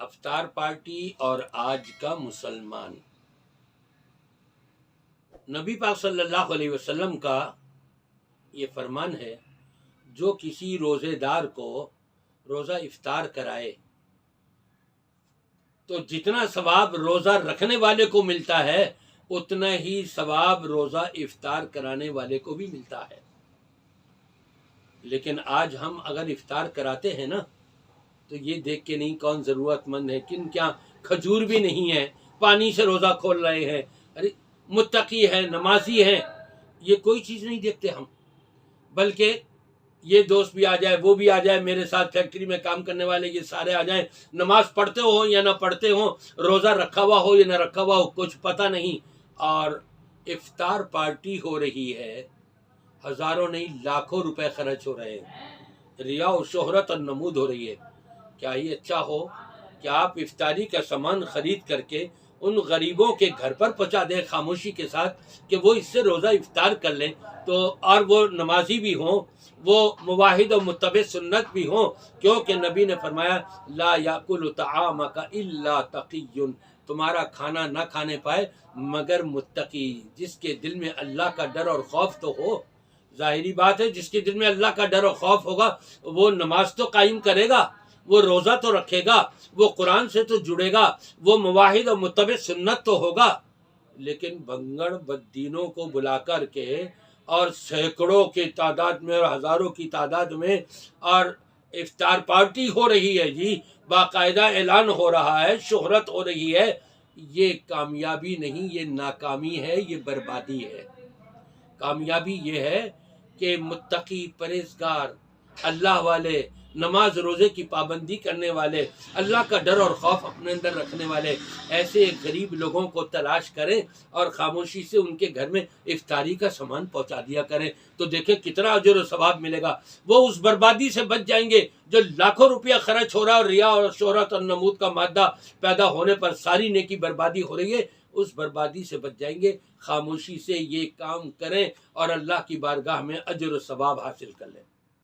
افطار پارٹی اور آج کا مسلمان۔ نبی پاک صلی اللہ علیہ وسلم کا یہ فرمان ہے، جو کسی روزے دار کو روزہ افطار کرائے تو جتنا ثواب روزہ رکھنے والے کو ملتا ہے اتنا ہی ثواب روزہ افطار کرانے والے کو بھی ملتا ہے۔ لیکن آج ہم اگر افطار کراتے ہیں نا تو یہ دیکھ کے نہیں کون ضرورت مند ہے، کن کیا کھجور بھی نہیں ہے، پانی سے روزہ کھول رہے ہیں، ارے متقی ہے، نمازی ہے، یہ کوئی چیز نہیں دیکھتے ہم، بلکہ یہ دوست بھی آ جائے، وہ بھی آ جائے، میرے ساتھ فیکٹری میں کام کرنے والے یہ سارے آ جائیں، نماز پڑھتے ہو یا نہ پڑھتے ہو، روزہ رکھا ہوا ہو یا نہ رکھا ہوا ہو، کچھ پتہ نہیں، اور افطار پارٹی ہو رہی ہے، ہزاروں نہیں لاکھوں روپے خرچ ہو رہے ہیں، ریا و شہرت اور نمود ہو رہی ہے۔ کیا یہ اچھا ہو کہ آپ افطاری کا سامان خرید کر کے ان غریبوں کے گھر پر پہنچا دیں خاموشی کے ساتھ کہ وہ اس سے روزہ افطار کر لیں، تو اور وہ نمازی بھی ہوں، وہ موحد و متبع سنت بھی ہوں، کیونکہ نبی نے فرمایا لا یاکل طعامک الا تقی، تمہارا کھانا نہ کھانے پائے مگر متقی، جس کے دل میں اللہ کا ڈر اور خوف تو ہو۔ ظاہری بات ہے، جس کے دل میں اللہ کا ڈر اور خوف ہوگا وہ نماز تو قائم کرے گا، وہ روزہ تو رکھے گا، وہ قرآن سے تو جڑے گا، وہ موحد اور متبع سنت تو ہوگا۔ لیکن بھنگڑ بددینوں کو بلا کر کے اور سینکڑوں کی تعداد میں اور ہزاروں کی تعداد میں اور افطار پارٹی ہو رہی ہے، جی باقاعدہ اعلان ہو رہا ہے، شہرت ہو رہی ہے، یہ کامیابی نہیں، یہ ناکامی ہے، یہ بربادی ہے۔ کامیابی یہ ہے کہ متقی، پرہیزگار، اللہ والے، نماز روزے کی پابندی کرنے والے، اللہ کا ڈر اور خوف اپنے اندر رکھنے والے ایسے غریب لوگوں کو تلاش کریں اور خاموشی سے ان کے گھر میں افطاری کا سامان پہنچا دیا کریں، تو دیکھیں کتنا اجر و ثواب ملے گا۔ وہ اس بربادی سے بچ جائیں گے جو لاکھوں روپیہ خرچ ہو رہا ہے اور ریا اور شہرت اور نمود کا مادہ پیدا ہونے پر ساری نیکی بربادی ہو رہی ہے، اس بربادی سے بچ جائیں گے۔ خاموشی سے یہ کام کریں اور اللہ کی بارگاہ میں اجر و ثواب حاصل کر لیں۔